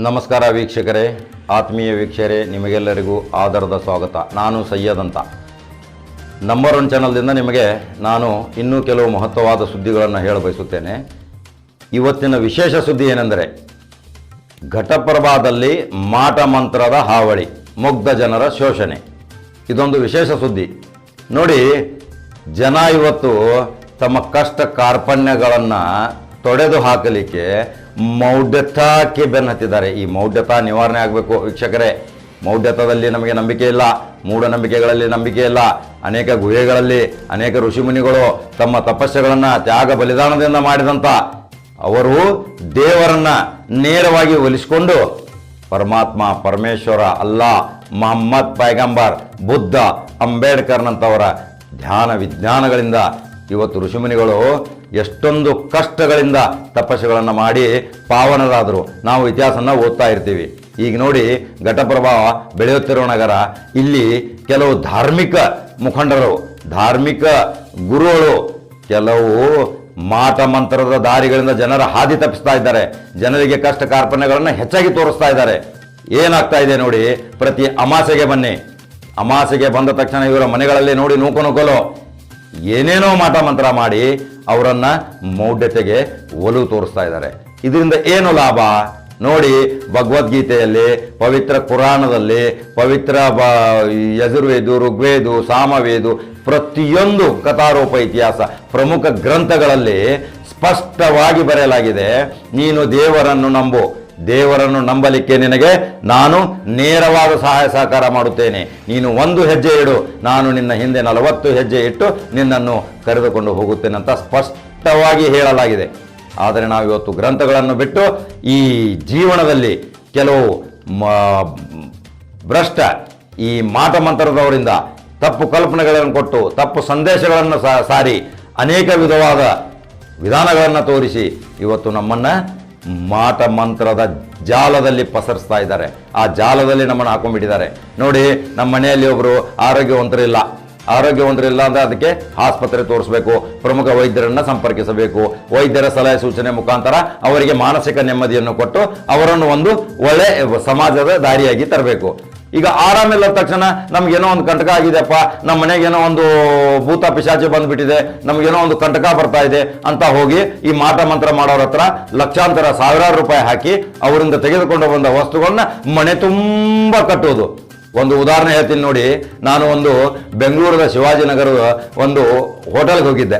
ನಮಸ್ಕಾರ ವೀಕ್ಷಕರೇ, ಆತ್ಮೀಯ ವೀಕ್ಷಕರೇ, ನಿಮಗೆಲ್ಲರಿಗೂ ಆದರದ ಸ್ವಾಗತ. ನಾನು ಸಯ್ಯದ್ ಅಂತ. ನಂಬರ್ 1 ಚಾನಲ್ದಿಂದ ನಿಮಗೆ ನಾನು ಇನ್ನೂ ಕೆಲವು ಮಹತ್ವವಾದ ಸುದ್ದಿಗಳನ್ನು ಹೇಳಬಯಸುತ್ತೇನೆ. ಇವತ್ತಿನ ವಿಶೇಷ ಸುದ್ದಿ ಏನೆಂದರೆ, ಘಟಪ್ರಭಾದಲ್ಲಿ ಮಾಟ ಮಂತ್ರದ ಹಾವಳಿ, ಮುಗ್ಧ ಜನರ ಶೋಷಣೆ. ಇದೊಂದು ವಿಶೇಷ ಸುದ್ದಿ. ನೋಡಿ, ಜನ ಇವತ್ತು ತಮ್ಮ ಕಷ್ಟ ಕಾರ್ಪಣ್ಯಗಳನ್ನು ತೊಡೆದು ಹಾಕಲಿಕ್ಕೆ ಮೌಢ್ಯತಾಕ್ಕೆ ಬೆನ್ನು ಹತ್ತಿದ್ದಾರೆ. ಈ ಮೌಢ್ಯತಾ ನಿವಾರಣೆ ಆಗಬೇಕು ವೀಕ್ಷಕರೇ. ಮೌಢ್ಯತದಲ್ಲಿ ನಮಗೆ ನಂಬಿಕೆ ಇಲ್ಲ, ಮೂಢನಂಬಿಕೆಗಳಲ್ಲಿ ನಂಬಿಕೆ ಇಲ್ಲ. ಅನೇಕ ಗುಹೆಗಳಲ್ಲಿ ಅನೇಕ ಋಷಿಮುನಿಗಳು ತಮ್ಮ ತಪಸ್ಸುಗಳನ್ನು ತ್ಯಾಗ ಬಲಿದಾನದಿಂದ ಮಾಡಿದಂಥ ಅವರು ದೇವರನ್ನು ನೇರವಾಗಿ ಒಲಿಸಿಕೊಂಡು ಪರಮಾತ್ಮ, ಪರಮೇಶ್ವರ, ಅಲ್ಲಾ, ಮೊಹಮ್ಮದ್ ಪೈಗಂಬರ್, ಬುದ್ಧ, ಅಂಬೇಡ್ಕರ್ನಂಥವರ ಧ್ಯಾನ ವಿಜ್ಞಾನಗಳಿಂದ ಇವತ್ತು ಋಷಿಮುನಿಗಳು ಎಷ್ಟೊಂದು ಕಷ್ಟಗಳಿಂದ ತಪಸ್ಸುಗಳನ್ನು ಮಾಡಿ ಪಾವನರಾದರು. ನಾವು ಇತಿಹಾಸನ ಓದ್ತಾ ಇರ್ತೀವಿ. ಈಗ ನೋಡಿ, ಘಟಪ್ರಭಾ ಬೆಳೆಯುತ್ತಿರುವ ನಗರ, ಇಲ್ಲಿ ಕೆಲವು ಧಾರ್ಮಿಕ ಮುಖಂಡರು, ಧಾರ್ಮಿಕ ಗುರುಗಳು ಕೆಲವು ಮಾಟ ಮಂತ್ರದ ದಾರಿಗಳಿಂದ ಜನರ ಹಾದಿ ತಪ್ಪಿಸ್ತಾ ಇದ್ದಾರೆ. ಜನರಿಗೆ ಕಷ್ಟ ಕಾರ್ಪಣ್ಯಗಳನ್ನು ಹೆಚ್ಚಾಗಿ ತೋರಿಸ್ತಾ ಇದ್ದಾರೆ. ಏನಾಗ್ತಾ ಇದೆ ನೋಡಿ, ಪ್ರತಿ ಅಮಾಸೆಗೆ ಬನ್ನಿ. ಅಮಾಸೆಗೆ ಬಂದ ತಕ್ಷಣ ಇವರ ಮನೆಗಳಲ್ಲಿ ನೋಡಿ ನೂಕಲು ಏನೇನೋ ಮಾಟ ಮಂತ್ರ ಮಾಡಿ ಅವರನ್ನು ಮೌಢ್ಯತೆಗೆ ಒಲವು ತೋರಿಸ್ತಾ ಇದ್ದಾರೆ. ಇದರಿಂದ ಏನು ಲಾಭ ನೋಡಿ, ಭಗವದ್ಗೀತೆಯಲ್ಲಿ, ಪವಿತ್ರ ಕುರಾನದಲ್ಲಿ, ಪವಿತ್ರ ಯಜುರ್ವೇದ, ಋಗ್ವೇದ, ಸಾಮವೇದ, ಪ್ರತಿಯೊಂದು ಕಥಾರೂಪ ಇತಿಹಾಸ ಪ್ರಮುಖ ಗ್ರಂಥಗಳಲ್ಲಿ ಸ್ಪಷ್ಟವಾಗಿ ಬರೆಯಲಾಗಿದೆ, ನೀನು ದೇವರನ್ನು ನಂಬು, ದೇವರನ್ನು ನಂಬಲಿಕ್ಕೆ ನಿನಗೆ ನಾನು ನೇರವಾದ ಸಹಾಯ ಸಹಕಾರ ಮಾಡುತ್ತೇನೆ. ನೀನು 1 ಹೆಜ್ಜೆ ಇಡು, ನಾನು ನಿನ್ನ ಹಿಂದೆ 40 ಹೆಜ್ಜೆ ಇಟ್ಟು ನಿನ್ನನ್ನು ಕರೆದುಕೊಂಡು ಹೋಗುತ್ತೇನೆ ಅಂತ ಸ್ಪಷ್ಟವಾಗಿ ಹೇಳಲಾಗಿದೆ. ಆದರೆ ನಾವು ಇವತ್ತು ಗ್ರಂಥಗಳನ್ನು ಬಿಟ್ಟು ಈ ಜೀವನದಲ್ಲಿ ಕೆಲವು ಭ್ರಷ್ಟ ಈ ಮಾಟ ಮಂತ್ರದವರಿಂದ ತಪ್ಪು ಕಲ್ಪನೆಗಳನ್ನು ಕೊಟ್ಟು ತಪ್ಪು ಸಂದೇಶಗಳನ್ನು ಸಾರಿ ಅನೇಕ ವಿಧವಾದ ವಿಧಾನಗಳನ್ನು ತೋರಿಸಿ ಇವತ್ತು ನಮ್ಮನ್ನು ಮಾಟ ಮಂತ್ರದ ಜಾಲದಲ್ಲಿ ಪಸರಿಸ್ತಾ ಇದ್ದಾರೆ. ಆ ಜಾಲದಲ್ಲಿ ನಮ್ಮನ್ನು ಹಾಕೊಂಡ್ಬಿಟ್ಟಿದ್ದಾರೆ. ನೋಡಿ, ನಮ್ಮ ಮನೆಯಲ್ಲಿ ಒಬ್ಬರು ಆರೋಗ್ಯವಂತರಿಲ್ಲ ಅಂದರೆ ಅದಕ್ಕೆ ಆಸ್ಪತ್ರೆ ತೋರಿಸಬೇಕು, ಪ್ರಮುಖ ವೈದ್ಯರನ್ನು ಸಂಪರ್ಕಿಸಬೇಕು. ವೈದ್ಯರ ಸಲಹೆ ಸೂಚನೆ ಮುಖಾಂತರ ಅವರಿಗೆ ಮಾನಸಿಕ ನೆಮ್ಮದಿಯನ್ನು ಕೊಟ್ಟು ಅವರನ್ನು ಒಂದು ಒಳ್ಳೆ ಸಮಾಜದ ದಾರಿಯಾಗಿ ತರಬೇಕು. ಈಗ ಆರಾಮಿಲ್ಲ ತಕ್ಷಣ ನಮಗೇನೋ ಒಂದು ಕಂಟಕ ಆಗಿದೆಪ್ಪ, ನಮ್ಮ ಮನೆಗೇನೋ ಒಂದು ಭೂತ ಪಿಶಾಚಿ ಬಂದ್ಬಿಟ್ಟಿದೆ, ನಮಗೇನೋ ಒಂದು ಕಂಟಕ ಬರ್ತಾ ಇದೆ ಅಂತ ಹೋಗಿ ಈ ಮಾಟ ಮಂತ್ರ ಮಾಡೋರ ಹತ್ರ ಲಕ್ಷಾಂತರ ಸಾವಿರಾರು ರೂಪಾಯಿ ಹಾಕಿ ಅವರಿಂದ ತೆಗೆದುಕೊಂಡು ಬಂದ ವಸ್ತುಗಳನ್ನ ಮನೆ ತುಂಬ ಕಟ್ಟೋದು. ಒಂದು ಉದಾಹರಣೆ ಹೇಳ್ತೀನಿ ನೋಡಿ. ನಾನು ಒಂದು ಬೆಂಗಳೂರದ ಶಿವಾಜಿನಗರದ ಒಂದು ಹೋಟೆಲ್ಗೆ ಹೋಗಿದ್ದೆ.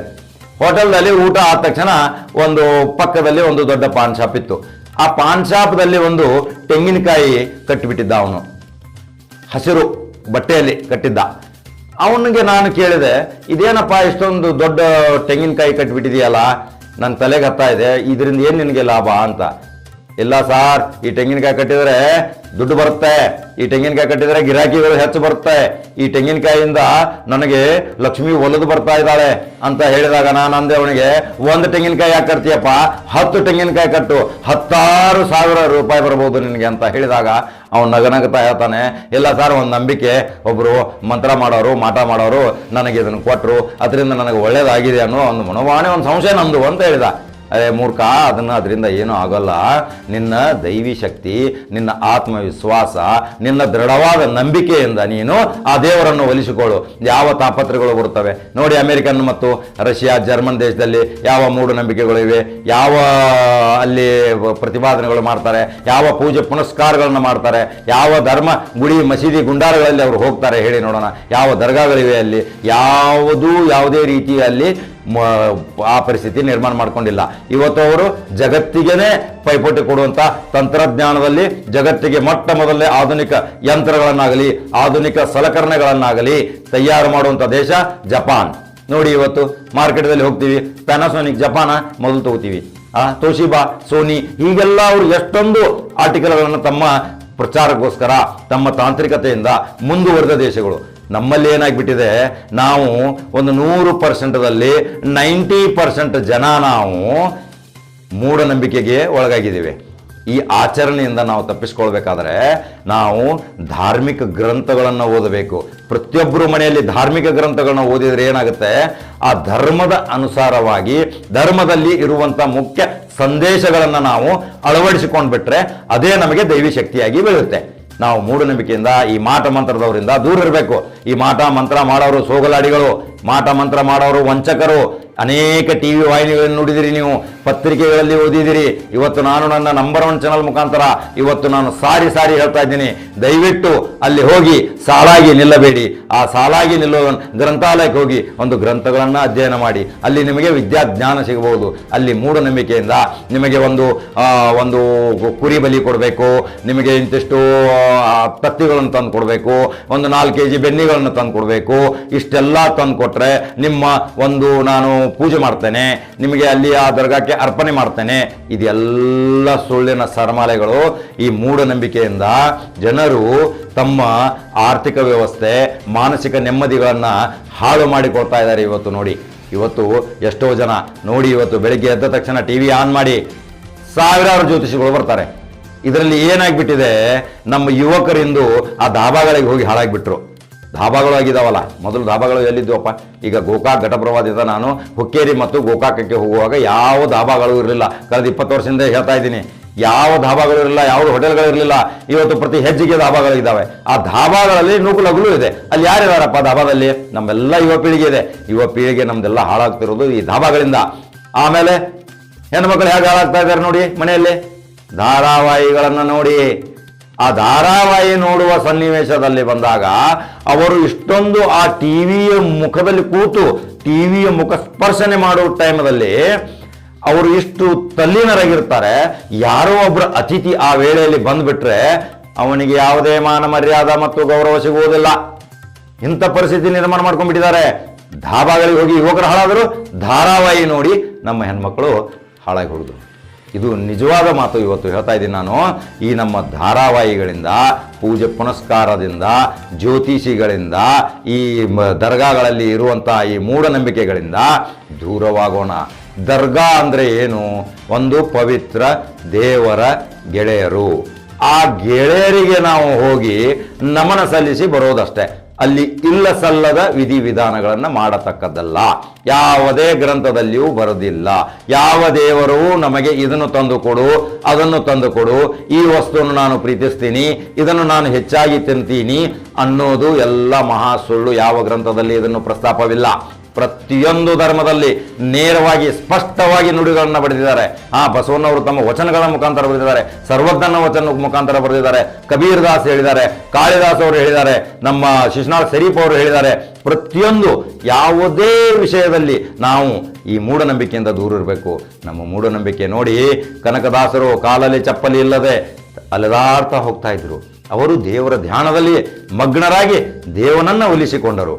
ಹೋಟೆಲ್ನಲ್ಲಿ ಊಟ ಆದ ತಕ್ಷಣ ಒಂದು ಪಕ್ಕದಲ್ಲಿ ಒಂದು ದೊಡ್ಡ ಪಾನ್ ಶಾಪ್ ಇತ್ತು. ಆ ಪಾನ್ ಶಾಪ್ದಲ್ಲಿ ಒಂದು ತೆಂಗಿನಕಾಯಿ ಕಟ್ಟಿಬಿಟ್ಟಿದ್ದ ಅವನು, ಹಸಿರು ಬಟ್ಟೆಯಲ್ಲಿ ಕಟ್ಟಿದ್ದ. ಅವನಿಗೆ ನಾನು ಕೇಳಿದೆ, ಇದೇನಪ್ಪ ಇಷ್ಟೊಂದು ದೊಡ್ಡ ತೆಂಗಿನಕಾಯಿ ಕಟ್ಟಿಬಿಟ್ಟಿದೆಯಲ್ಲ, ನನ್ನ ತಲೆಗೆ ಹತ್ತಾ ಇದೆ, ಇದರಿಂದ ಏನು ನಿನಗೆ ಲಾಭ ಅಂತ. ಇಲ್ಲ ಸಾರ್, ಈ ತೆಂಗಿನಕಾಯಿ ಕಟ್ಟಿದರೆ ದುಡ್ಡು ಬರುತ್ತೆ, ಈ ತೆಂಗಿನಕಾಯಿ ಕಟ್ಟಿದರೆ ಗಿರಾಕಿಗಳು ಹೆಚ್ಚು ಬರುತ್ತೆ, ಈ ತೆಂಗಿನಕಾಯಿಯಿಂದ ನನಗೆ ಲಕ್ಷ್ಮಿ ಒಲಿದು ಬರ್ತಾ ಇದ್ದಾಳೆ ಅಂತ ಹೇಳಿದಾಗ ನಾನು ಅಂದೆ ಅವನಿಗೆ, 1 ತೆಂಗಿನಕಾಯಿ ಯಾಕೆ ಕಟ್ತೀಯಪ್ಪ, 10 ತೆಂಗಿನಕಾಯಿ ಕಟ್ಟು, 10,000 ರೂಪಾಯಿ ಬರ್ಬೋದು ನಿನಗೆ ಅಂತ ಹೇಳಿದಾಗ ಅವನು ನಗನಗ್ತಾ ಹೇಳ್ತಾನೆ, ಇಲ್ಲ ಸರ್, ಒಂದು ನಂಬಿಕೆ, ಒಬ್ಬರು ಮಂತ್ರ ಮಾಡೋರು, ಮಾಟ ಮಾಡೋರು ನನಗೆ ಇದನ್ನು ಕೊಟ್ಟರು, ಅದರಿಂದ ನನಗೆ ಒಳ್ಳೇದಾಗಿದೆ ಅನ್ನೋ ಒಂದು ಮನೋಭಾವನೆ, ಒಂದು ಸಂಶಯ ನಮ್ಮದು ಅಂತ ಹೇಳಿದ. ಅದೇ ಮೂರ್ಖ, ಅದರಿಂದ ಏನೂ ಆಗೋಲ್ಲ. ನಿನ್ನ ದೈವಿ ಶಕ್ತಿ, ನಿನ್ನ ಆತ್ಮವಿಶ್ವಾಸ, ನಿನ್ನ ದೃಢವಾದ ನಂಬಿಕೆಯಿಂದ ನೀನು ಆ ದೇವರನ್ನು ಒಲಿಸಿಕೊಳ್ಳು. ಯಾವ ತಾಪತ್ರಗಳು ಬರುತ್ತವೆ ನೋಡಿ, ಅಮೆರಿಕನ್ ಮತ್ತು ರಷ್ಯಾ, ಜರ್ಮನ್ ದೇಶದಲ್ಲಿ ಯಾವ ಮೂಢನಂಬಿಕೆಗಳಿವೆ, ಯಾವ ಅಲ್ಲಿ ಪ್ರತಿಪಾದನೆಗಳು ಮಾಡ್ತಾರೆ, ಯಾವ ಪೂಜೆ ಪುನಸ್ಕಾರಗಳನ್ನು ಮಾಡ್ತಾರೆ, ಯಾವ ಧರ್ಮ ಗುಡಿ ಮಸೀದಿ ಗುಂಡಾರಗಳಲ್ಲಿ ಅವರು ಹೋಗ್ತಾರೆ ಹೇಳಿ ನೋಡೋಣ. ಯಾವ ದರ್ಗಾಗಳಿವೆ ಅಲ್ಲಿ, ಯಾವುದೇ ರೀತಿಯಲ್ಲಿ ಆ ಪರಿಸ್ಥಿತಿ ನಿರ್ಮಾಣ ಮಾಡ್ಕೊಂಡಿಲ್ಲ. ಇವತ್ತು ಅವರು ಜಗತ್ತಿಗೆ ಪೈಪೋಟಿ ಕೊಡುವಂಥ ತಂತ್ರಜ್ಞಾನದಲ್ಲಿ ಜಗತ್ತಿಗೆ ಮೊಟ್ಟ ಮೊದಲೇ ಆಧುನಿಕ ಯಂತ್ರಗಳನ್ನಾಗಲಿ ಆಧುನಿಕ ಸಲಕರಣೆಗಳನ್ನಾಗಲಿ ತಯಾರು ಮಾಡುವಂಥ ದೇಶ ಜಪಾನ್. ನೋಡಿ, ಇವತ್ತು ಮಾರ್ಕೆಟ್ದಲ್ಲಿ ಹೋಗ್ತೀವಿ, ಪ್ಯಾನಾಸೋನಿಕ್ ಜಪಾನ ಮೊದಲು ತಗೋತೀವಿ, ತೋಶಿಬಾ, ಸೋನಿ, ಹೀಗೆಲ್ಲ ಅವರು ಎಷ್ಟೊಂದು ಆರ್ಟಿಕಲ್ಗಳನ್ನು ತಮ್ಮ ಪ್ರಚಾರಕ್ಕೋಸ್ಕರ ತಮ್ಮ ತಾಂತ್ರಿಕತೆಯಿಂದ ಮುಂದುವರೆದ ದೇಶಗಳು. ನಮ್ಮಲ್ಲಿ ಏನಾಗ್ಬಿಟ್ಟಿದೆ, ನಾವು ಒಂದು 100%ದಲ್ಲಿ 90% ಜನ ನಾವು ಮೂಢನಂಬಿಕೆಗೆ ಒಳಗಾಗಿದ್ದೀವಿ. ಈ ಆಚರಣೆಯಿಂದ ನಾವು ತಪ್ಪಿಸ್ಕೊಳ್ಬೇಕಾದ್ರೆ ನಾವು ಧಾರ್ಮಿಕ ಗ್ರಂಥಗಳನ್ನು ಓದಬೇಕು. ಪ್ರತಿಯೊಬ್ಬರು ಮನೆಯಲ್ಲಿ ಧಾರ್ಮಿಕ ಗ್ರಂಥಗಳನ್ನ ಓದಿದ್ರೆ ಏನಾಗುತ್ತೆ, ಆ ಧರ್ಮದ ಅನುಸಾರವಾಗಿ ಧರ್ಮದಲ್ಲಿ ಇರುವಂಥ ಮುಖ್ಯ ಸಂದೇಶಗಳನ್ನು ನಾವು ಅಳವಡಿಸಿಕೊಂಡು ಬಿಟ್ರೆ ಅದೇ ನಮಗೆ ದೈವಿ ಶಕ್ತಿಯಾಗಿ ಬೆಳೆಯುತ್ತೆ. ನಾವು ಮೂಢನಂಬಿಕೆಯಿಂದ ಈ ಮಾಟ ಮಂತ್ರದವರಿಂದ ದೂರ ಇರಬೇಕು. ಈ ಮಾಟ ಮಂತ್ರ ಮಾಡೋರು ಸೋಗಲಾಡಿಗಳು, ಮಾಟ ಮಂತ್ರ ಮಾಡೋರು ವಂಚಕರು. ಅನೇಕ ಟಿವಿ ವಾಹಿನಿಗಳನ್ನು ನೋಡಿದಿರಿ, ನೀವು ಪತ್ರಿಕೆಗಳಲ್ಲಿ ಓದಿದಿರಿ. ಇವತ್ತು ನಾನು ನನ್ನ ನಂಬರ್ 1 ಚಾನಲ್ ಮುಖಾಂತರ ಇವತ್ತು ನಾನು ಸಾರಿ ಹೇಳ್ತಾ ಇದ್ದೀನಿ, ದಯವಿಟ್ಟು ಅಲ್ಲಿ ಹೋಗಿ ಸಾಲಾಗಿ ನಿಲ್ಲಬೇಡಿ. ಆ ಸಾಲಾಗಿ ನಿಲ್ಲುವ ಗ್ರಂಥಾಲಯಕ್ಕೆ ಹೋಗಿ ಒಂದು ಗ್ರಂಥಗಳನ್ನು ಅಧ್ಯಯನ ಮಾಡಿ, ಅಲ್ಲಿ ನಿಮಗೆ ವಿದ್ಯಾಜ್ಞಾನ ಸಿಗಬಹುದು. ಅಲ್ಲಿ ಮೂಢನಂಬಿಕೆಯಿಂದ ನಿಮಗೆ ಒಂದು ಕುರಿ ಬಲಿ ಕೊಡಬೇಕು, ನಿಮಗೆ ಇಂತಿಷ್ಟು ತತ್ತಿಗಳನ್ನು ತಂದು ಕೊಡಬೇಕು, ಒಂದು 4 kg ಬೆನ್ನಿಗಳನ್ನು ತಂದು ಕೊಡಬೇಕು, ಇಷ್ಟೆಲ್ಲ ತಂದು ಕೊಟ್ರೆ ನಿಮ್ಮ ನಾನು ಪೂಜೆ ಮಾಡ್ತೇನೆ, ನಿಮಗೆ ಅಲ್ಲಿ ಆ ದರ್ಗಾಕ್ಕೆ ಅರ್ಪಣೆ ಮಾಡ್ತೇನೆ. ಇದೆಲ್ಲ ಸುಳ್ಳಿನ ಸರಮಾಲೆಗಳು. ಈ ಮೂಢನಂಬಿಕೆಯಿಂದ ಜನರು ತಮ್ಮ ಆರ್ಥಿಕ ವ್ಯವಸ್ಥೆ, ಮಾನಸಿಕ ನೆಮ್ಮದಿಗಳನ್ನು ಹಾಳು ಮಾಡಿಕೊಳ್ತಾ ಇದ್ದಾರೆ. ಇವತ್ತು ಎಷ್ಟೋ ಜನ ನೋಡಿ, ಇವತ್ತು ಬೆಳಿಗ್ಗೆ ಎದ್ದ ತಕ್ಷಣ ಟಿವಿ ಆನ್ ಮಾಡಿ ಸಾವಿರಾರು ಜ್ಯೋತಿಷಿಗಳು ಬರ್ತಾರೆ. ಇದರಲ್ಲಿ ಏನಾಗ್ಬಿಟ್ಟಿದೆ, ನಮ್ಮ ಯುವಕರಿಂದು ಆ ಧಾಬಾಗಳಿಗೆ ಹೋಗಿ ಹಾಳಾಗ್ಬಿಟ್ರು. ಧಾಬಾಗಳು ಆಗಿದಾವಲ್ಲ, ಮೊದಲು ಧಾಬಾಗಳು ಎಲ್ಲಿದ್ದವಪ್ಪ? ಈಗ ಗೋಕಾಕ್ ಘಟಪ್ರವಾದಿಂದ ನಾನು ಹುಕ್ಕೇರಿ ಮತ್ತು ಗೋಕಾಕಕ್ಕೆ ಹೋಗುವಾಗ ಯಾವ ಧಾಬಾಗಳು ಇರಲಿಲ್ಲ. ಕಳೆದ 20 ವರ್ಷದಿಂದ ಹೇಳ್ತಾ ಇದ್ದೀನಿ, ಯಾವ ಧಾಬಾಗಳು ಇರಲಿಲ್ಲ, ಯಾವ ಹೋಟೆಲ್ಗಳು ಇರಲಿಲ್ಲ. ಇವತ್ತು ಪ್ರತಿ ಹೆಜ್ಜೆಗೆ ಧಾಬಾಗಳಿದ್ದಾವೆ. ಆ ಧಾಬಾಗಳಲ್ಲಿ ನೂಕುಲಗುಲು ಇದೆ. ಅಲ್ಲಿ ಯಾರಿದಾರಪ್ಪ ಧಾಬಾದಲ್ಲಿ? ನಮ್ಮೆಲ್ಲ ಯುವ ಪೀಳಿಗೆ ಇದೆ. ಯುವ ಪೀಳಿಗೆ ನಮ್ದೆಲ್ಲ ಹಾಳಾಗ್ತಿರೋದು ಈ ಧಾಬಾಗಳಿಂದ. ಆಮೇಲೆ ಹೆಣ್ಮಕ್ಳು ಹೇಗೆ ಹಾಳಾಗ್ತಾ ಇದ್ದಾರೆ ನೋಡಿ, ಮನೆಯಲ್ಲಿ ಧಾರಾವಾಹಿಗಳನ್ನು ನೋಡಿ. ಆ ಧಾರಾವಾಹಿ ನೋಡುವ ಸನ್ನಿವೇಶದಲ್ಲಿ ಬಂದಾಗ ಅವರು ಇಷ್ಟೊಂದು ಆ ಟಿವಿಯ ಮುಖದಲ್ಲಿ ಕೂತು ಟಿವಿಯ ಮುಖ ಸ್ಪರ್ಶನೆ ಮಾಡುವ ಟೈಮಲ್ಲಿ ಅವರು ಇಷ್ಟು ತಲ್ಲೀನರಾಗಿರ್ತಾರೆ. ಯಾರೋ ಒಬ್ಬರು ಅತಿಥಿ ಆ ವೇಳೆಯಲ್ಲಿ ಬಂದ್ಬಿಟ್ರೆ ಅವನಿಗೆ ಯಾವುದೇ ಮಾನ ಮರ್ಯಾದೆ ಮತ್ತು ಗೌರವ ಸಿಗುವುದಿಲ್ಲ. ಇಂಥ ಪರಿಸ್ಥಿತಿ ನಿರ್ಮಾಣ ಮಾಡ್ಕೊಂಡ್ಬಿಟ್ಟಿದ್ದಾರೆ. ಧಾಬಾಗಳಿಗೆ ಹೋಗಿ ಯುವಕರು ಹಾಳಾದರು, ಧಾರಾವಾಹಿ ನೋಡಿ ನಮ್ಮ ಹೆಣ್ಮಕ್ಳು ಹಾಳಾಗಿ ಹೋಗುದು. ಇದು ನಿಜವಾದ ಮಾತು. ಇವತ್ತು ಹೇಳ್ತಾ ಇದ್ದೀನಿ ನಾನು, ಈ ನಮ್ಮ ಧಾರಾವಾಹಿಗಳಿಂದ, ಪೂಜೆ ಪುನಸ್ಕಾರದಿಂದ, ಜ್ಯೋತಿಷಿಗಳಿಂದ, ಈ ದರ್ಗಾಗಳಲ್ಲಿ ಇರುವಂಥ ಈ ಮೂಢನಂಬಿಕೆಗಳಿಂದ ದೂರವಾಗೋಣ. ದರ್ಗಾ ಅಂದರೆ ಏನು? ಒಂದು ಪವಿತ್ರ ದೇವರ ಗೆಳೆಯರು. ಆ ಗೆಳೆಯರಿಗೆ ನಾವು ಹೋಗಿ ನಮನ ಸಲ್ಲಿಸಿ ಬರೋದಷ್ಟೇ. ಅಲ್ಲಿ ಇಲ್ಲ ಸಲ್ಲದ ವಿಧಿವಿಧಾನಗಳನ್ನು ಮಾಡತಕ್ಕದ್ದಲ್ಲ. ಯಾವುದೇ ಗ್ರಂಥದಲ್ಲಿಯೂ ಬರೋದಿಲ್ಲ. ಯಾವ ದೇವರು ನಮಗೆ ಇದನ್ನು ತಂದು ಕೊಡು, ಅದನ್ನು ತಂದು ಕೊಡು, ಈ ವಸ್ತುವನ್ನು ನಾನು ಪ್ರೀತಿಸ್ತೀನಿ, ಇದನ್ನು ನಾನು ಹೆಚ್ಚಾಗಿ ತಿಂತೀನಿ ಅನ್ನೋದು ಎಲ್ಲ ಮಹಾ ಸುಳ್ಳು. ಯಾವ ಗ್ರಂಥದಲ್ಲಿ ಇದನ್ನು ಪ್ರಸ್ತಾಪವಿಲ್ಲ. ಪ್ರತಿಯೊಂದು ಧರ್ಮದಲ್ಲಿ ನೇರವಾಗಿ ಸ್ಪಷ್ಟವಾಗಿ ನುಡಿಗಳನ್ನು ಬರೆದಿದ್ದಾರೆ. ಬಸವಣ್ಣವರು ತಮ್ಮ ವಚನಗಳ ಮುಖಾಂತರ ಬರೆದಿದ್ದಾರೆ, ಸರ್ವಜ್ಞನ ವಚನ ಮುಖಾಂತರ ಬರೆದಿದ್ದಾರೆ, ಕಬೀರ್ ದಾಸ್ ಹೇಳಿದ್ದಾರೆ, ಕಾಳಿದಾಸ್ ಅವರು ಹೇಳಿದ್ದಾರೆ, ನಮ್ಮ ಶಿಶುನಾಳ್ ಶರೀಫ್ ಅವರು ಹೇಳಿದ್ದಾರೆ. ಪ್ರತಿಯೊಂದು ಯಾವುದೇ ವಿಷಯದಲ್ಲಿ ನಾವು ಈ ಮೂಢನಂಬಿಕೆಯಿಂದ ದೂರ ಇರಬೇಕು. ನಮ್ಮ ಮೂಢನಂಬಿಕೆ ನೋಡಿ, ಕನಕದಾಸರು ಕಾಲಲ್ಲಿ ಚಪ್ಪಲಿ ಇಲ್ಲದೆ ಅಲೆದಾಡ್ತಾ ಹೋಗ್ತಾ ಇದ್ರು. ಅವರು ದೇವರ ಧ್ಯಾನದಲ್ಲಿ ಮಗ್ನರಾಗಿ ದೇವನನ್ನು ಒಲಿಸಿಕೊಂಡರು.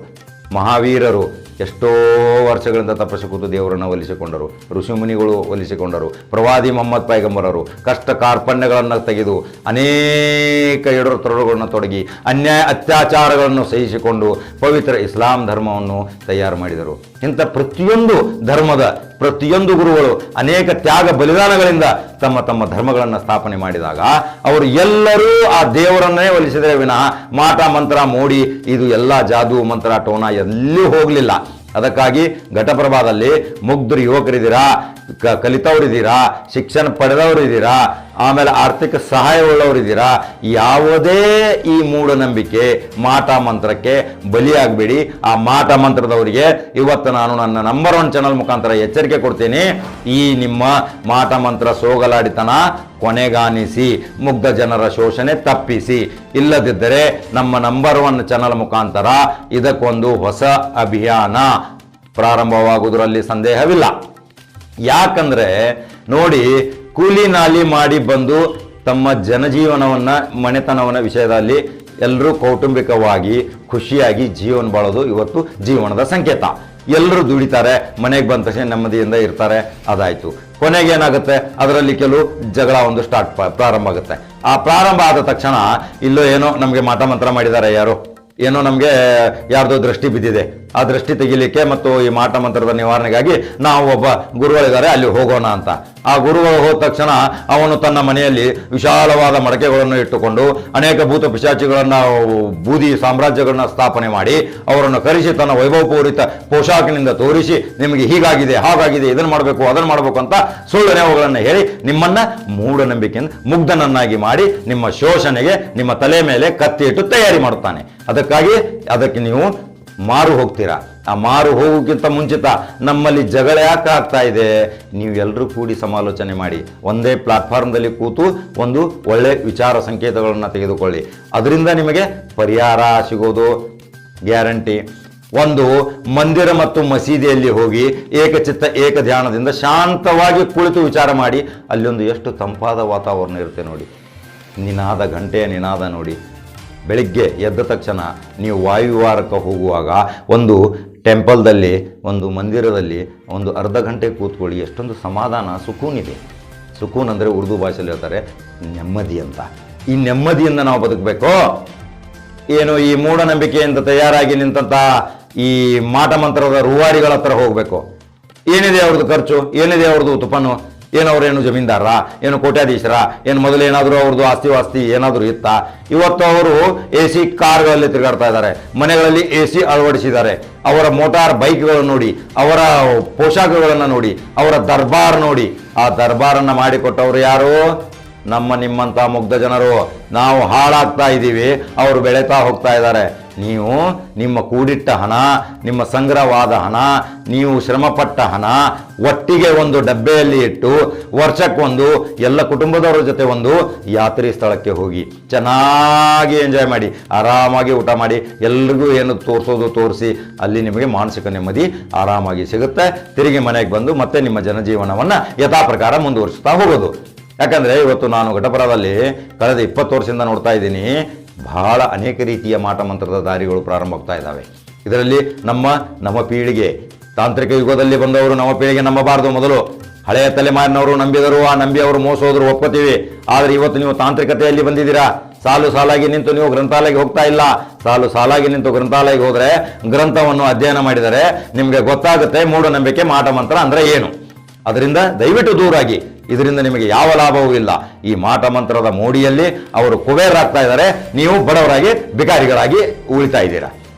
ಮಹಾವೀರರು ಎಷ್ಟೋ ವರ್ಷಗಳಿಂದ ತಪಸ್ಸು ಕೂತು ದೇವರನ್ನು ಒಲಿಸಿಕೊಂಡರು. ಋಷಿಮುನಿಗಳು ಒಲಿಸಿಕೊಂಡರು. ಪ್ರವಾದಿ ಮೊಹಮ್ಮದ್ ಪೈಗಂಬರರು ಕಷ್ಟ ಕಾರ್ಪಣ್ಯಗಳನ್ನು ತೆಗೆದು ಅನೇಕ ಎಡರುತೊಡರುಗಳನ್ನು ತೊಡಗಿ ಅನ್ಯಾಯ ಅತ್ಯಾಚಾರಗಳನ್ನು ಸಹಿಸಿಕೊಂಡು ಪವಿತ್ರ ಇಸ್ಲಾಂ ಧರ್ಮವನ್ನು ತಯಾರು ಮಾಡಿದರು. ಇಂಥ ಪ್ರತಿಯೊಂದು ಧರ್ಮದ ಪ್ರತಿಯೊಂದು ಗುರುಗಳು ಅನೇಕ ತ್ಯಾಗ ಬಲಿದಾನಗಳಿಂದ ತಮ್ಮ ತಮ್ಮ ಧರ್ಮಗಳನ್ನು ಸ್ಥಾಪನೆ ಮಾಡಿದಾಗ ಅವರು ಎಲ್ಲರೂ ಆ ದೇವರನ್ನೇ ಒಲಿಸಿದರೆ ವಿನಃ ಮಾಟ ಮಂತ್ರ ಮೋಡಿ ಇದು ಎಲ್ಲ ಜಾದು ಮಂತ್ರ ಟೋನ ಎಲ್ಲೂ ಹೋಗಲಿಲ್ಲ. ಅದಕ್ಕಾಗಿ ಘಟಪ್ರಭಾದಲ್ಲಿ ಮುಗ್ಧರು ಯುವಕರಿದ್ದೀರಾ, ಕಲಿತವರಿದ್ದೀರಾ, ಶಿಕ್ಷಣ ಪಡೆದವರಿದ್ದೀರಾ, ಆಮೇಲೆ ಆರ್ಥಿಕ ಸಹಾಯವುಳ್ಳವರಿದ್ದೀರಾ. ಯಾವುದೇ ಈ ಮೂಢನಂಬಿಕೆ ಮಾಟ ಮಂತ್ರಕ್ಕೆ ಬಲಿಯಾಗಬೇಡಿ. ಆ ಮಾಟ ಮಂತ್ರದವರಿಗೆ ಇವತ್ತು ನಾನು ನನ್ನ ನಂಬರ್ 1 ಚಾನಲ್ ಮುಖಾಂತರ ಎಚ್ಚರಿಕೆ ಕೊಡ್ತೀನಿ. ಈ ನಿಮ್ಮ ಮಾಟ ಮಂತ್ರ ಸೋಗಲಾಡಿತನ ಕೊನೆಗಾಣಿಸಿ, ಮುಗ್ಧ ಜನರ ಶೋಷಣೆ ತಪ್ಪಿಸಿ. ಇಲ್ಲದಿದ್ದರೆ ನಮ್ಮ ನಂಬರ್ 1 ಚಾನಲ್ ಮುಖಾಂತರ ಇದಕ್ಕೊಂದು ಹೊಸ ಅಭಿಯಾನ ಪ್ರಾರಂಭವಾಗುವುದರಲ್ಲಿ ಸಂದೇಹವಿಲ್ಲ. ಯಾಕಂದ್ರೆ ನೋಡಿ, ಕೂಲಿ ನಾಲಿ ಮಾಡಿ ಬಂದು ತಮ್ಮ ಜನಜೀವನವನ್ನು ಮನೆತನವನ್ನ ವಿಷಯದಲ್ಲಿ ಎಲ್ಲರೂ ಕೌಟುಂಬಿಕವಾಗಿ ಖುಷಿಯಾಗಿ ಜೀವನ ಬಾಳೋದು ಇವತ್ತು ಜೀವನದ ಸಂಕೇತ. ಎಲ್ಲರೂ ದುಡಿತಾರೆ, ಮನೆಗೆ ಬಂದ ತಕ್ಷಣ ನೆಮ್ಮದಿಯಿಂದ ಇರ್ತಾರೆ, ಅದಾಯ್ತು. ಕೊನೆಗೆ ಏನಾಗುತ್ತೆ, ಅದರಲ್ಲಿ ಕೆಲವು ಜಗಳ ಒಂದು ಪ್ರಾರಂಭ ಆಗುತ್ತೆ. ಆ ಪ್ರಾರಂಭ ಆದ ತಕ್ಷಣ ಇಲ್ಲೋ ಏನೋ ನಮಗೆ ಮಾಟ ಮಂತ್ರ ಮಾಡಿದ್ದಾರೆ ಯಾರು, ಏನೋ ನಮಗೆ ಯಾರ್ದೋ ದೃಷ್ಟಿ ಬಿದ್ದಿದೆ, ಆ ದೃಷ್ಟಿ ತೆಗಿಲಿಕ್ಕೆ ಮತ್ತು ಈ ಮಾಟ ಮಂತ್ರದ ನಿವಾರಣೆಗಾಗಿ ನಾವು ಒಬ್ಬ ಗುರುಗಳಿದ್ದಾರೆ ಅಲ್ಲಿ ಹೋಗೋಣ ಅಂತ. ಆ ಗುರುಗಳು ಹೋದ ತಕ್ಷಣ ಅವನು ತನ್ನ ಮನೆಯಲ್ಲಿ ವಿಶಾಲವಾದ ಮಡಕೆಗಳನ್ನು ಇಟ್ಟುಕೊಂಡು ಅನೇಕ ಭೂತ ಪಿಶಾಚಿಗಳನ್ನು, ಬೂದಿ ಸಾಮ್ರಾಜ್ಯಗಳನ್ನ ಸ್ಥಾಪನೆ ಮಾಡಿ ಅವರನ್ನು ಕರೆಸಿ ತನ್ನ ವೈಭವಪೂರಿತ ಪೋಷಾಕಿನಿಂದ ತೋರಿಸಿ ನಿಮಗೆ ಹೀಗಾಗಿದೆ ಹಾಗಾಗಿದೆ ಇದನ್ನು ಮಾಡಬೇಕು ಅದನ್ನು ಮಾಡಬೇಕು ಅಂತ ಸುಳ್ಳು ನೆವಗಳನ್ನು ಹೇಳಿ ನಿಮ್ಮನ್ನ ಮೂಢನಂಬಿಕೆಯಿಂದ ಮುಗ್ಧನನ್ನಾಗಿ ಮಾಡಿ ನಿಮ್ಮ ಶೋಷಣೆಗೆ ನಿಮ್ಮ ತಲೆ ಮೇಲೆ ಕತ್ತಿ ಇಟ್ಟು ತಯಾರಿ ಮಾಡುತ್ತಾನೆ. ಅದಕ್ಕೆ ನೀವು ಮಾರು ಹೋಗ್ತೀರಾ. ಆ ಮಾರು ಹೋಗೋಕ್ಕಿಂತ ಮುಂಚಿತ ನಮ್ಮಲ್ಲಿ ಜಗಳ ಯಾಕೆ ಆಗ್ತಾ ಇದೆ, ನೀವು ಎಲ್ಲರೂ ಕೂಡಿ ಸಮಾಲೋಚನೆ ಮಾಡಿ ಒಂದೇ ಪ್ಲಾಟ್ಫಾರ್ಮ್ದಲ್ಲಿ ಕೂತು ಒಂದು ಒಳ್ಳೆ ವಿಚಾರ ಸಂಕೇತಗಳನ್ನು ತೆಗೆದುಕೊಳ್ಳಿ. ಅದರಿಂದ ನಿಮಗೆ ಪರಿಹಾರ ಸಿಗೋದು ಗ್ಯಾರಂಟಿ. ಒಂದು ಮಂದಿರ ಮತ್ತು ಮಸೀದಿಯಲ್ಲಿ ಹೋಗಿ ಏಕಚಿತ್ತ ಏಕ ಧ್ಯಾನದಿಂದ ಶಾಂತವಾಗಿ ಕುಳಿತು ವಿಚಾರ ಮಾಡಿ. ಅಲ್ಲೊಂದು ಎಷ್ಟು ತಂಪಾದ ವಾತಾವರಣ ಇರುತ್ತೆ ನೋಡಿ, ನಿನಾದ ಗಂಟೆಯ ನಿನಾದ ನೋಡಿ. ಬೆಳಿಗ್ಗೆ ಎದ್ದ ತಕ್ಷಣ ನೀವು ವಾಯುವಿಹಾರಕ್ಕೆ ಹೋಗುವಾಗ ಒಂದು ಟೆಂಪಲ್ದಲ್ಲಿ, ಒಂದು ಮಂದಿರದಲ್ಲಿ ಒಂದು ಅರ್ಧ ಗಂಟೆ ಕೂತ್ಕೊಳ್ಳಿ. ಎಷ್ಟೊಂದು ಸಮಾಧಾನ, ಸುಕೂನಿದೆ. ಸುಕೂನ್ ಅಂದರೆ ಉರ್ದು ಭಾಷೆಯಲ್ಲಿ ಹೇಳ್ತಾರೆ ನೆಮ್ಮದಿ ಅಂತ. ಈ ನೆಮ್ಮದಿಯಿಂದ ನಾವು ಬದುಕಬೇಕು. ಏನು ಈ ಮೂಢನಂಬಿಕೆಯಿಂದ ತಯಾರಾಗಿ ನಿಂತ ಈ ಮಾಟ ಮಂತ್ರದ ರೂವಾರಿಗಳ ಹತ್ರ ಹೋಗಬೇಕು. ಏನಿದೆ ಅವ್ರದ್ದು ಖರ್ಚು, ಏನಿದೆ ಅವ್ರದ್ದು ತುಪ್ಪನು, ಏನವ್ರೇನು ಜಮೀನ್ದಾರ, ಏನು ಕೋಟ್ಯಾಧೀಶರ, ಏನು ಮೊದಲೇನಾದರೂ ಅವ್ರದ್ದು ಆಸ್ತಿ ಏನಾದರೂ ಇತ್ತ? ಇವತ್ತು ಅವರು AC ಕಾರ್ಗಳಲ್ಲಿ ತಿರುಗಾಡ್ತಾ ಇದ್ದಾರೆ, ಮನೆಗಳಲ್ಲಿ AC ಅಳವಡಿಸಿದ್ದಾರೆ. ಅವರ ಮೋಟಾರ್ ಬೈಕ್ಗಳನ್ನು ನೋಡಿ, ಅವರ ಪೋಷಾಕಗಳನ್ನು ನೋಡಿ, ಅವರ ದರ್ಬಾರ್ ನೋಡಿ. ಆ ದರ್ಬಾರನ್ನು ಮಾಡಿಕೊಟ್ಟವರು ಯಾರು? ನಿಮ್ಮಂಥ ಮುಗ್ಧ ಜನರು. ನಾವು ಹಾಳಾಗ್ತಾ ಇದ್ದೀವಿ, ಅವರು ಬೆಳೀತಾ ಹೋಗ್ತಾ ಇದ್ದಾರೆ. ನೀವು ನಿಮ್ಮ ಕೂಡಿಟ್ಟ ಹಣ, ನಿಮ್ಮ ಸಂಗ್ರಹವಾದ ಹಣ, ನೀವು ಶ್ರಮಪಟ್ಟ ಹಣ ಒಟ್ಟಿಗೆ ಒಂದು ಡಬ್ಬೆಯಲ್ಲಿ ಇಟ್ಟು ವರ್ಷಕ್ಕೊಂದು ಎಲ್ಲ ಕುಟುಂಬದವರ ಜೊತೆ ಒಂದು ಯಾತ್ರೆ ಸ್ಥಳಕ್ಕೆ ಹೋಗಿ ಚೆನ್ನಾಗಿ ಎಂಜಾಯ್ ಮಾಡಿ, ಆರಾಮಾಗಿ ಊಟ ಮಾಡಿ, ಎಲ್ರಿಗೂ ಏನು ತೋರಿಸೋದು ತೋರಿಸಿ, ಅಲ್ಲಿ ನಿಮಗೆ ಮಾನಸಿಕ ನೆಮ್ಮದಿ ಆರಾಮಾಗಿ ಸಿಗುತ್ತೆ. ತಿರುಗಿ ಮನೆಗೆ ಬಂದು ಮತ್ತೆ ನಿಮ್ಮ ಜನಜೀವನವನ್ನು ಯಥಾ ಪ್ರಕಾರ ಮುಂದುವರಿಸ್ತಾ ಹೋಗೋದು. ಯಾಕಂದರೆ ಇವತ್ತು ನಾನು ಘಟಪುರದಲ್ಲಿ ಕಳೆದ 20 ವರ್ಷದಿಂದ ನೋಡ್ತಾ ಇದ್ದೀನಿ, ಬಹಳ ಅನೇಕ ರೀತಿಯ ಮಾಟ ಮಂತ್ರದ ದಾರಿಗಳು ಪ್ರಾರಂಭ ಆಗ್ತಾ ಇದ್ದಾವೆ. ಇದರಲ್ಲಿ ನಮ್ಮ ಪೀಳಿಗೆ, ತಾಂತ್ರಿಕ ಯುಗದಲ್ಲಿ ಬಂದವರು ನಮ್ಮ ಪೀಳಿಗೆ ನಂಬಬಾರದು. ಮೊದಲು ಹಳೆಯ ತಲೆಮಾರಿನವರು ನಂಬಿದರು, ಆ ನಂಬಿ ಅವರು ಮೋಸ ಹೋದ್ರು, ಒಪ್ಕೋತೀವಿ. ಆದರೆ ಇವತ್ತು ನೀವು ತಾಂತ್ರಿಕತೆಯಲ್ಲಿ ಬಂದಿದ್ದೀರಾ. ಸಾಲಾಗಿ ನಿಂತು ನೀವು ಗ್ರಂಥಾಲಯಕ್ಕೆ ಹೋಗ್ತಾ ಇಲ್ಲ. ಸಾಲಾಗಿ ನಿಂತು ಗ್ರಂಥಾಲಯಕ್ಕೆ ಹೋದರೆ ಗ್ರಂಥವನ್ನು ಅಧ್ಯಯನ ಮಾಡಿದರೆ ನಿಮಗೆ ಗೊತ್ತಾಗುತ್ತೆ ಮೂಢನಂಬಿಕೆ ಮಾಟ ಮಂತ್ರ ಅಂದರೆ ಏನು. ಅದರಿಂದ ದಯವಿಟ್ಟು ದೂರಾಗಿ. ಇದರಿಂದ ನಿಮಗೆ ಯಾವ ಲಾಭವೂ ಇಲ್ಲ. ಈ ಮಾಟ ಮಂತ್ರದ ಮೋಡಿಯಲ್ಲಿ ಅವರು ಕುಬೇರರಾಗ್ತಾ ಇದ್ದಾರೆ, ನೀವು ಬಡವರಾಗಿ ಬಿಕಾರಿಗಳಾಗಿ ಉಳಿತಾ ಇದ್ದೀರಾ.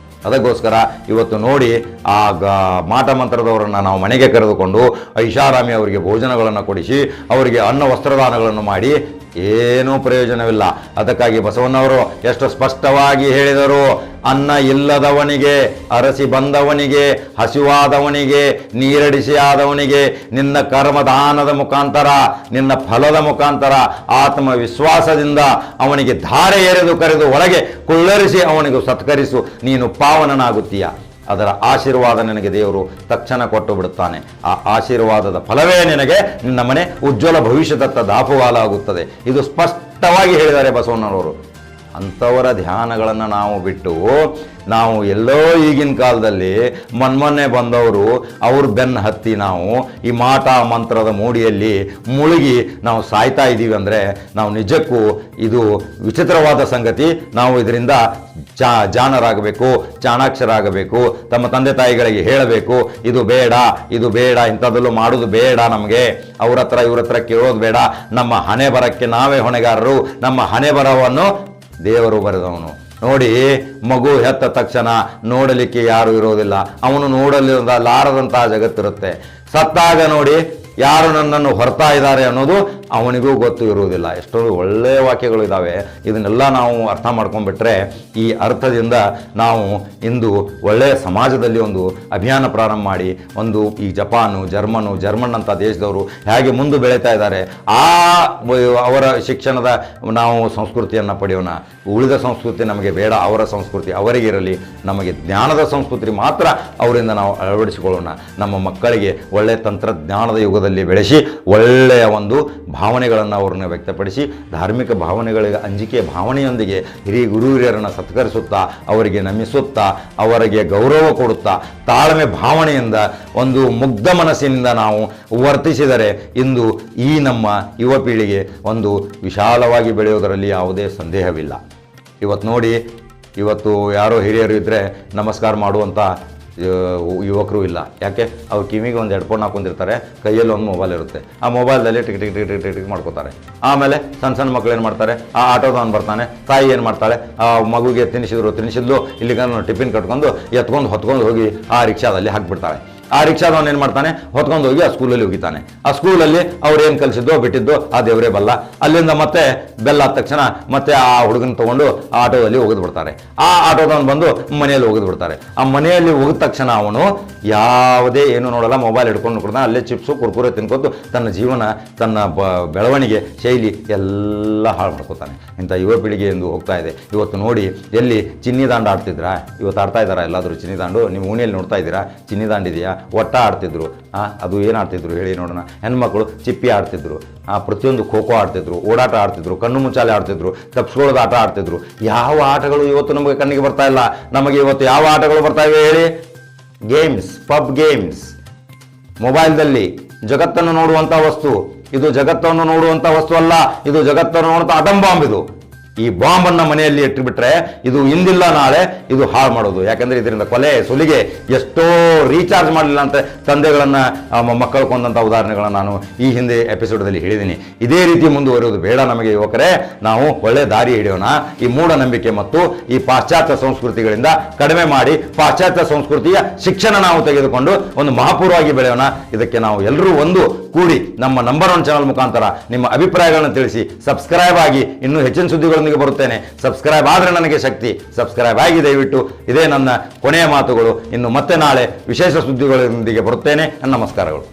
ಅದಕ್ಕೋಸ್ಕರ ಇವತ್ತು ನೋಡಿ, ಆ ಮಾಟ ಮಂತ್ರದವರನ್ನು ನಾವು ಮನೆಗೆ ಕರೆದುಕೊಂಡು ಐಷಾರಾಮಿ ಅವರಿಗೆ ಭೋಜನಗಳನ್ನು ಕೊಡಿಸಿ ಅವರಿಗೆ ಅನ್ನ ವಸ್ತ್ರದಾನಗಳನ್ನು ಮಾಡಿ ಏನೂ ಪ್ರಯೋಜನವಿಲ್ಲ. ಅದಕ್ಕಾಗಿ ಬಸವಣ್ಣವರು ಎಷ್ಟು ಸ್ಪಷ್ಟವಾಗಿ ಹೇಳಿದರು, ಅನ್ನ ಇಲ್ಲದವನಿಗೆ, ಅರಸಿ ಬಂದವನಿಗೆ, ಹಸಿವಾದವನಿಗೆ, ನೀರಡಿಸಿ ಆದವನಿಗೆ ನಿನ್ನ ಕರ್ಮದಾನದ ಮುಖಾಂತರ, ನಿನ್ನ ಫಲದ ಮುಖಾಂತರ, ಆತ್ಮವಿಶ್ವಾಸದಿಂದ ಅವನಿಗೆ ಧಾರೆ ಎರೆದು ಕರೆದು ಒಳಗೆ ಕುಳ್ಳರಿಸಿ ಅವನಿಗೆ ಸತ್ಕರಿಸು, ನೀನು ಪಾವನನಾಗುತ್ತೀಯ. ಅದರ ಆಶೀರ್ವಾದ ನಿನಗೆ ದೇವರು ತಕ್ಷಣ ಕೊಟ್ಟು ಬಿಡುತ್ತಾನೆ. ಆ ಆಶೀರ್ವಾದದ ಫಲವೇ ನಿನಗೆ ನಿನ್ನ ಮನೆ ಉಜ್ವಲ ಭವಿಷ್ಯದತ್ತ ದಾಪುಗಾಲಾಗುತ್ತದೆ. ಇದು ಸ್ಪಷ್ಟವಾಗಿ ಹೇಳಿದ್ದಾರೆ ಬಸವಣ್ಣನವರು. ಅಂಥವರ ಧ್ಯಾನಗಳನ್ನು ನಾವು ಬಿಟ್ಟು ನಾವು ಎಲ್ಲೋ ಈಗಿನ ಕಾಲದಲ್ಲಿ ಮೊನ್ನೆ ಬಂದವರು ಅವ್ರ ಬೆನ್ನು ಹತ್ತಿ ನಾವು ಈ ಮಾಟ ಮಂತ್ರದ ಮೂಡಿಯಲ್ಲಿ ಮುಳುಗಿ ನಾವು ಸಾಯ್ತಾ ಇದ್ದೀವಿ ಅಂದರೆ ನಾವು ನಿಜಕ್ಕೂ ಇದು ವಿಚಿತ್ರವಾದ ಸಂಗತಿ. ನಾವು ಇದರಿಂದ ಜಾಣರಾಗಬೇಕು, ಚಾಣಾಕ್ಷರಾಗಬೇಕು, ತಮ್ಮ ತಂದೆ ತಾಯಿಗಳಿಗೆ ಹೇಳಬೇಕು, ಇದು ಬೇಡ, ಇಂಥದ್ದೆಲ್ಲೂ ಮಾಡೋದು ಬೇಡ, ನಮಗೆ ಅವ್ರ ಹತ್ರ ಇವ್ರ ಹತ್ರ ಕೇಳೋದು ಬೇಡ. ನಮ್ಮ ಹಣೆ ಬರಕ್ಕೆ ನಾವೇ ಹೊಣೆಗಾರರು. ನಮ್ಮ ಹಣೆ ಬರವನ್ನು ದೇವರು ಬರೆದವನು. ನೋಡಿ, ಮಗು ಹೆತ್ತ ತಕ್ಷಣ ನೋಡಲಿಕ್ಕೆ ಯಾರು ಇರೋದಿಲ್ಲ, ಅವನು ನೋಡಲಾರದಂತಹ ಜಗತ್ತಿರುತ್ತೆ. ಸತ್ತಾಗ ನೋಡಿ ಯಾರು ನನ್ನನ್ನು ಹೊರ್ತಾ ಇದ್ದಾರೆ ಅನ್ನೋದು ಅವನಿಗೂ ಗೊತ್ತು ಇರುವುದಿಲ್ಲ. ಎಷ್ಟೊಂದು ಒಳ್ಳೆಯ ವಾಕ್ಯಗಳು ಇದ್ದಾವೆ. ಇದನ್ನೆಲ್ಲ ನಾವು ಅರ್ಥ ಮಾಡ್ಕೊಂಡ್ಬಿಟ್ರೆ ಈ ಅರ್ಥದಿಂದ ನಾವು ಇಂದು ಒಳ್ಳೆಯ ಸಮಾಜದಲ್ಲಿ ಒಂದು ಅಭಿಯಾನ ಪ್ರಾರಂಭ ಮಾಡಿ ಒಂದು ಈ ಜರ್ಮನ್ ಅಂತ ದೇಶದವರು ಹೇಗೆ ಮುಂದೆ ಬೆಳೀತಾ ಇದ್ದಾರೆ, ಅವರ ಶಿಕ್ಷಣದ ನಾವು ಸಂಸ್ಕೃತಿಯನ್ನು ಪಡೆಯೋಣ. ಉಳಿದ ಸಂಸ್ಕೃತಿ ನಮಗೆ ಬೇಡ, ಅವರ ಸಂಸ್ಕೃತಿ ಅವರಿಗಿರಲಿ. ನಮಗೆ ಜ್ಞಾನದ ಸಂಸ್ಕೃತಿ ಮಾತ್ರ ಅವರಿಂದ ನಾವು ಅಳವಡಿಸಿಕೊಳ್ಳೋಣ. ನಮ್ಮ ಮಕ್ಕಳಿಗೆ ಒಳ್ಳೆಯ ತಂತ್ರಜ್ಞಾನದ ಯುಗದಲ್ಲಿ ಬೆಳೆಸಿ ಒಳ್ಳೆಯ ಒಂದು ಭಾವನೆಗಳನ್ನು ಅವ್ರನ್ನ ವ್ಯಕ್ತಪಡಿಸಿ ಧಾರ್ಮಿಕ ಭಾವನೆಗಳಿಗೆ ಅಂಜಿಕೆ ಭಾವನೆಯೊಂದಿಗೆ ಗುರು ಹಿರಿಯರನ್ನು ಸತ್ಕರಿಸುತ್ತಾ, ಅವರಿಗೆ ನಮಿಸುತ್ತಾ, ಅವರಿಗೆ ಗೌರವ ಕೊಡುತ್ತಾ, ತಾಳ್ಮೆ ಭಾವನೆಯಿಂದ ಒಂದು ಮುಗ್ಧ ಮನಸ್ಸಿನಿಂದ ನಾವು ವರ್ತಿಸಿದರೆ ಇಂದು ಈ ನಮ್ಮ ಯುವ ಪೀಳಿಗೆ ಒಂದು ವಿಶಾಲವಾಗಿ ಬೆಳೆಯುವುದರಲ್ಲಿ ಯಾವುದೇ ಸಂದೇಹವಿಲ್ಲ. ಇವತ್ತು ನೋಡಿ, ಇವತ್ತು ಯಾರೋ ಹಿರಿಯರು ಇದ್ದರೆ ನಮಸ್ಕಾರ ಮಾಡುವಂಥ ಯುವಕರು ಇಲ್ಲ. ಯಾಕೆ? ಅವ್ರು ಕಿವಿಗೆ ಒಂದು ಹೆಡ್ಫೋನ್ ಹಾಕೊಂಡಿರ್ತಾರೆ, ಕೈಯಲ್ಲಿ ಒಂದು ಮೊಬೈಲ್ ಇರುತ್ತೆ, ಆ ಮೊಬೈಲ್ದಲ್ಲಿ tick tick tick tick tick tick ಮಾಡ್ಕೋತಾರೆ. ಆಮೇಲೆ ಸಣ್ಣ ಮಕ್ಕಳು ಏನು ಮಾಡ್ತಾರೆ, ಆ ಆಟೋದವನು ಬರ್ತಾನೆ, ತಾಯಿ ಏನು ಮಾಡ್ತಾಳೆ, ಆ ಮಗುಗೆ ತಿನ್ನಿಸಿದ್ಲು, ಇಲ್ಲಿಗ ಟಿಫಿನ್ ಕಟ್ಕೊಂಡು ಎತ್ಕೊಂಡು ಹೊತ್ಕೊಂಡು ಹೋಗಿ ಆ ರಿಕ್ಷಾದಲ್ಲಿ ಹಾಕಿಬಿಡ್ತಾಳೆ. ಆ ರಿಕ್ಷಾದವನು ಏನು ಮಾಡ್ತಾನೆ, ಹೊತ್ಕೊಂಡು ಹೋಗಿ ಆ ಸ್ಕೂಲಲ್ಲಿ ಹೋಗಿತಾನೆ. ಆ ಸ್ಕೂಲಲ್ಲಿ ಅವ್ರು ಏನು ಕಲಿಸಿದ್ದೋ ಬಿಟ್ಟಿದ್ದೋ ಆ ದೇವರೇ ಬಲ್ಲ. ಅಲ್ಲಿಂದ ಮತ್ತೆ ಬೆಲ್ಲ ಆದ ತಕ್ಷಣ ಮತ್ತೆ ಆ ಹುಡುಗನ ತೊಗೊಂಡು ಆ ಆಟೋದಲ್ಲಿ ಒಗೆದು ಬಿಡ್ತಾರೆ. ಆ ಆಟೋದವನು ಬಂದು ಮನೆಯಲ್ಲಿ ಒಗೆದು ಬಿಡ್ತಾರೆ. ಆ ಮನೆಯಲ್ಲಿ ಒಗೆದ ತಕ್ಷಣ ಅವನು ಯಾವುದೇ ಏನು ನೋಡಲ್ಲ, ಮೊಬೈಲ್ ಹಿಡ್ಕೊಂಡು ಕೊಡ್ತಾನೆ, ಅಲ್ಲೇ ಚಿಪ್ಸು ಕುರ್ಕುರೆ ತಿನ್ಕೊತು ತನ್ನ ಜೀವನ, ತನ್ನ ಬೆಳವಣಿಗೆ ಶೈಲಿ ಎಲ್ಲ ಹಾಳು ಮಾಡ್ಕೋತಾನೆ. ಇಂಥ ಯುವ ಪೀಳಿಗೆ ಎಂದು ಹೋಗ್ತಾ ಇದೆ. ಇವತ್ತು ನೋಡಿ, ಎಲ್ಲಿ ಚಿನ್ನಿ ದಾಂಡು ಆಡ್ತಿದ್ರಾ? ಇವತ್ತು ಆಡ್ತಾ ಇದ್ದಾರಾ ಎಲ್ಲಾದರೂ ಚಿನ್ನಿ ದಾಂಡು? ನೀವು ಓಣಿಯಲ್ಲಿ ನೋಡ್ತಾ ಇದ್ದೀರಾ ಚಿನ್ನಿ ದಾಂಡು ಇದೆಯಾ? ಒಟ್ಟ ಆಡ್ತಿದ್ರು. ಅದು ಏನು ಆಡ್ತಿದ್ರು ಹೇಳಿ ನೋಡೋಣ. ಹೆಣ್ಮಕ್ಳು ಚಿಪ್ಪಿ ಆಡ್ತಿದ್ರು, ಪ್ರತಿಯೊಂದು ಖೋ ಖೋ ಆಡ್ತಿದ್ರು, ಓಡಾಟ ಆಡ್ತಿದ್ರು, ಕಣ್ಣು ಮುಚ್ಚಾಲೆ ಆಡ್ತಿದ್ರು, ತಪ್ಪಿಸ್ಕೊಳ್ಳೋದು ಆಟ ಆಡ್ತಿದ್ರು. ಯಾವ ಆಟಗಳು ಇವತ್ತು ನಮಗೆ ಕಣ್ಣಿಗೆ ಬರ್ತಾ ಇಲ್ಲ? ನಮಗೆ ಇವತ್ತು ಯಾವ ಆಟಗಳು ಬರ್ತಾ ಇವೆ ಹೇಳಿ? ಗೇಮ್ಸ್, ಪಬ್ ಗೇಮ್ಸ್, ಮೊಬೈಲ್ದಲ್ಲಿ ಜಗತ್ತನ್ನು ನೋಡುವಂಥ ವಸ್ತು ಇದು. ಜಗತ್ತನ್ನು ನೋಡುವಂಥ ವಸ್ತು ಅಲ್ಲ ಇದು, ಜಗತ್ತನ್ನು ನೋಡುವಂಥ ಅಟಮ್ ಬಾಂಬ್ ಇದು. ಈ ಬಾಂಬನ್ನು ಮನೆಯಲ್ಲಿ ಇಟ್ಟುಬಿಟ್ರೆ ಇದು ಇಂದಿಲ್ಲ ನಾಳೆ ಇದು ಹಾಳು ಮಾಡೋದು. ಯಾಕಂದರೆ ಇದರಿಂದ ಕೊಲೆ ಸುಲಿಗೆ, ಎಷ್ಟೋ ರೀಚಾರ್ಜ್ ಮಾಡಲಿಲ್ಲ ಅಂತ ತಂದೆಗಳನ್ನು ಮಕ್ಕಳು ಕೊಂದಂಥ ಉದಾಹರಣೆಗಳನ್ನು ನಾನು ಈ ಹಿಂದೆ ಎಪಿಸೋಡಲ್ಲಿ ಹೇಳಿದ್ದೀನಿ. ಇದೇ ರೀತಿ ಮುಂದುವರಿಯೋದು ಬೇಡ ನಮಗೆ ಯುವಕರೇ. ನಾವು ಒಳ್ಳೆ ದಾರಿ ಹಿಡಿಯೋಣ. ಈ ಮೂಢನಂಬಿಕೆ ಮತ್ತು ಈ ಪಾಶ್ಚಾತ್ಯ ಸಂಸ್ಕೃತಿಗಳಿಂದ ಕಡಿಮೆ ಮಾಡಿ ಪಾಶ್ಚಾತ್ಯ ಸಂಸ್ಕೃತಿಯ ಶಿಕ್ಷಣ ನಾವು ತೆಗೆದುಕೊಂಡು ಒಂದು ಮಹಾಪೂರ್ವವಾಗಿ ಬೆಳೆಯೋಣ. ಇದಕ್ಕೆ ನಾವು ಎಲ್ಲರೂ ಒಂದು ಕೂಡಿ ನಮ್ಮ ನಂಬರ್ 1 ಚಾನಲ್ ಮುಖಾಂತರ ನಿಮ್ಮ ಅಭಿಪ್ರಾಯಗಳನ್ನು ತಿಳಿಸಿ ಸಬ್ಸ್ಕ್ರೈಬ್ ಆಗಿ ಇನ್ನೂ ಹೆಚ್ಚಿನ ಸುದ್ದಿಗಳೊಂದಿಗೆ ಬರುತ್ತೇನೆ. ಸಬ್ಸ್ಕ್ರೈಬ್ ಆದರೆ ನನಗೆ ಶಕ್ತಿ. ಸಬ್ಸ್ಕ್ರೈಬ್ ಆಗಿ ದಯವಿಟ್ಟು. ಇದೇ ನನ್ನ ಕೊನೆಯ ಮಾತುಗಳು. ಇನ್ನು ಮತ್ತೆ ನಾಳೆ ವಿಶೇಷ ಸುದ್ದಿಗಳೊಂದಿಗೆ ಬರುತ್ತೇನೆ. ನಮಸ್ಕಾರಗಳು.